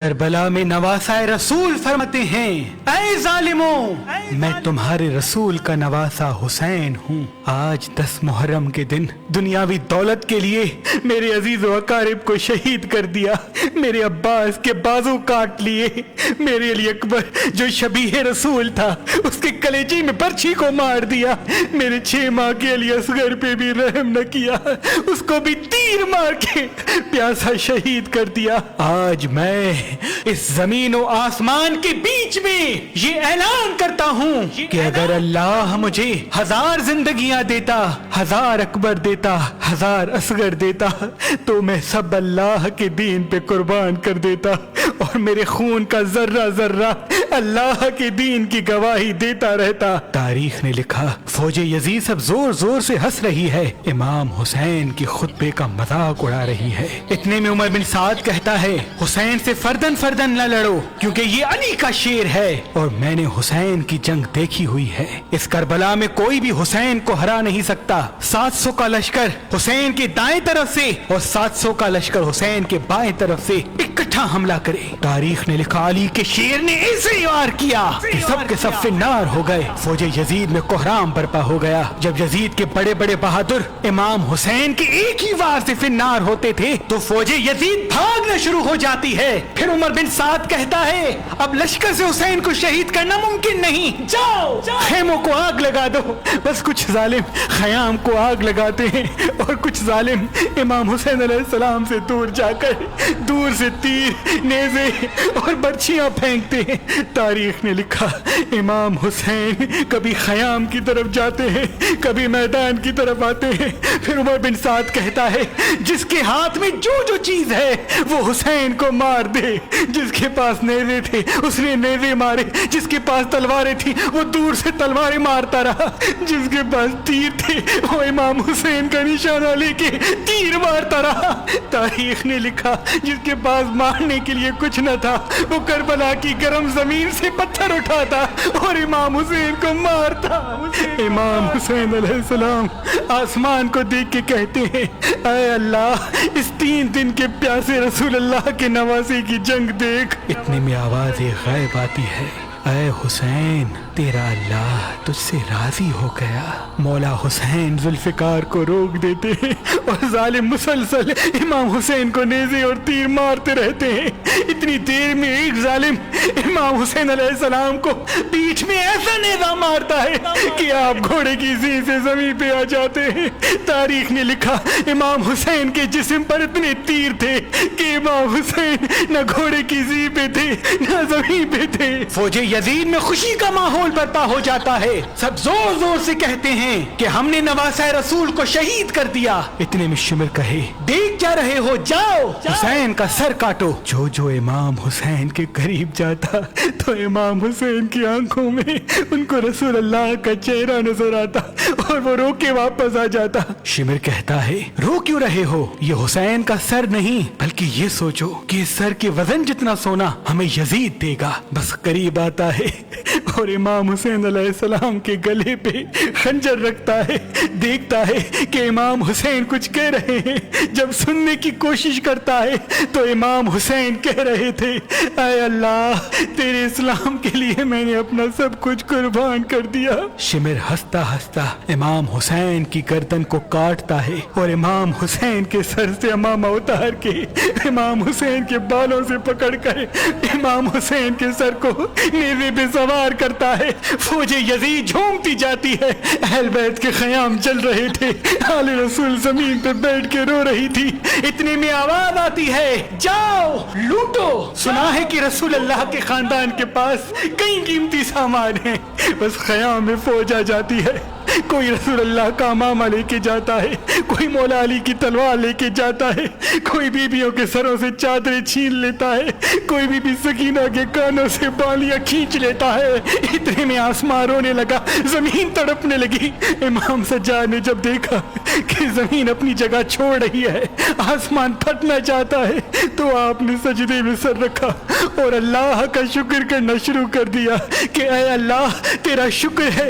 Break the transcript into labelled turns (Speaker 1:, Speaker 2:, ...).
Speaker 1: کربلا میں نواسائے رسول فرماتے ہیں، اے ظالموں، میں تمہارے رسول کا نواسا حسین ہوں۔ آج 10 محرم کے دن دنیاوی دولت کے لیے میرے عزیز و اقارب کو شہید کر دیا، میرے عباس کے بازو کاٹ لیے، میرے علی اکبر جو شبیہ رسول تھا اس کے کلیجے میں برچھی کو مار دیا، میرے 6 ماہ کے علی اصغر پہ بھی رحم نہ کیا، اس کو بھی تیر مار کے پیاسا شہید کر دیا۔ آج میں اس زمین و آسمان کے بیچ میں یہ اعلان کرتا ہوں کہ اگر اللہ مجھے 1000 زندگیاں دیتا، 1000 اکبر دیتا، 1000 اصغر دیتا تو میں سب اللہ کے دین پہ قربان کر دیتا، اور میرے خون کا ذرہ ذرہ اللہ کے دین کی گواہی دیتا رہتا۔ تاریخ نے لکھا، فوج یزید سب زور زور سے ہنس رہی ہے، امام حسین کی خطبے کا مذاق اڑا رہی ہے۔ اتنے میں عمر بن سعد کہتا ہے، حسین سے فردن فردن نہ لڑو کیونکہ یہ علی کا شیر ہے، اور میں نے حسین کی جنگ دیکھی ہوئی ہے، اس کربلا میں کوئی بھی حسین کو ہرا نہیں سکتا۔ 700 کا لشکر حسین کے دائیں طرف سے اور 700 کا لشکر حسین کے بائیں طرف سے اکٹھا حملہ کرے۔ تاریخ نے لکھا، علی کے شیر نے ایسے وار کیا کہ سب کے سب فنار ہو گئے، فوج یزید میں کوہرام برپا ہو گیا۔ جب یزید کے بڑے بڑے بہادر امام حسین کے ایک ہی وار سے فنار ہوتے تھے تو فوج یزید بھاگنا شروع ہو جاتی ہے۔ پھر عمر بن سعد کہتا ہے، اب لشکر سے حسین کو شہید کرنا ممکن نہیں، جاؤ خیموں کو آگ لگا دو۔ بس کچھ ظالم خیام کو آگ لگاتے ہیں اور کچھ ظالم امام حسین علیہ السلام سے دور جا کر دور سے تیر، نیزے اور برچھیاں پھینکتے ہیں۔ تاریخ نے لکھا، امام حسین کبھی خیام کی طرف جاتے ہیں، کبھی میدان کی طرف آتے ہیں۔ پھر عمر بن سعد کہتا ہے، جس کے ہاتھ میں جو چیز ہے وہ حسین کو مار دے۔ جس کے پاس نیزے تھے اس نے نیزے مارے، جس کے پاس تلواریں تھی وہ دور سے تلواریں مارتا رہا، جس کے پاس تیر تھے وہ امام حسین کا نشانہ لے کے تیر مارتا رہا۔ تاریخ نے لکھا، جس کے پاس مارنے کے لیے کچھ نہ تھا وہ کربلا کی گرم زمین سے پتھر اٹھاتا اور امام حسین کو مارتا۔ امام حسین علیہ السلام آسمان کو دیکھ کے کہتے ہیں، اے اللہ، اس 3 دن کے پیاسے رسول اللہ کے نواسے کی جنگ دیکھ۔ اتنے میں آواز غیب آتی ہے، اے حسین، تیرا اللہ تجھ سے راضی ہو گیا۔ مولا حسین ذوالفقار کو روک دیتے ہیں اور ظالم مسلسل امام حسین کو نیزے اور تیر مارتے رہتے ہیں۔ اتنی دیر میں ایک ظالم امام حسین علیہ السلام کو پیٹھ میں ایسا نیزہ مارتا ہے کہ آپ گھوڑے کی زین سے زمین پہ آ جاتے ہیں۔ تاریخ نے لکھا، امام حسین کے جسم پر اتنے تیر تھے کہ امام حسین نہ گھوڑے کی زین پہ تھے نہ زمین پہ تھے۔ فوج یزید میں خوشی کا ماحول برپا ہو جاتا ہے، سب زور زور سے کہتے ہیں کہ ہم نے نواسۂ رسول کو شہید کر دیا۔ اتنے میں شمر کہے، دیکھ کیا رہے ہو، جاؤ حسین کا سر کاٹو۔ جو امام حسین کے قریب جاتا تو امام حسین کی آنکھوں میں ان کو رسول اللہ کا چہرہ نظر آتا اور وہ رو کے واپس آ جاتا۔ شمر کہتا ہے، رو کیوں رہے ہو، یہ حسین کا سر نہیں بلکہ یہ سوچو کہ اس سر کے وزن جتنا سونا ہمیں یزید دے گا۔ بس قریب آتا ہے اور امام حسین علیہ السلام کے گلے پہ خنجر رکھتا ہے، دیکھتا ہے کہ امام حسین کچھ کہہ رہے ہیں۔ جب سننے کی کوشش کرتا ہے تو امام حسین کہہ رہے تھے، اے اللہ، تیرے اسلام کے لیے میں نے اپنا سب کچھ قربان کر دیا۔ شمر ہنستا ہنستا امام حسین کی گردن کو کاٹتا ہے اور امام حسین کے سر سے امامہ اتار کے امام حسین کے بالوں سے پکڑ کر امام حسین کے سر کو نیزے پہ سوار کرتا ہے۔ فوج یزید جھومتی جاتی ہے، اہل بیت کے خیام چل رہے تھے، آل رسول زمین پہ بیٹھ کے رو رہی تھی۔ اتنے میں آواز آتی ہے، جاؤ لوٹو۔ سنا ہے کہ رسول اللہ کے خاندان کے پاس کئی قیمتی سامان ہیں، بس خیام میں فوج آ جاتی ہے۔ کوئی رسول اللہ کا امامہ لے کے جاتا ہے، کوئی مولا علی کی تلوار لے کے جاتا ہے، کوئی بیویوں کے سروں سے چادریں چھین لیتا ہے، کوئی بی بی سکینہ کے کانوں سے بالیاں کھینچ لیتا ہے۔ اتنے میں آسمان رونے لگا، زمین تڑپنے لگی۔ امام سجاد نے جب دیکھا کہ زمین اپنی جگہ چھوڑ رہی ہے، آسمان پھٹنا چاہتا ہے، تو آپ نے سجدے میں سر رکھا اور اللہ کا شکر کرنا شروع کر دیا کہ اے اللہ، تیرا شکر ہے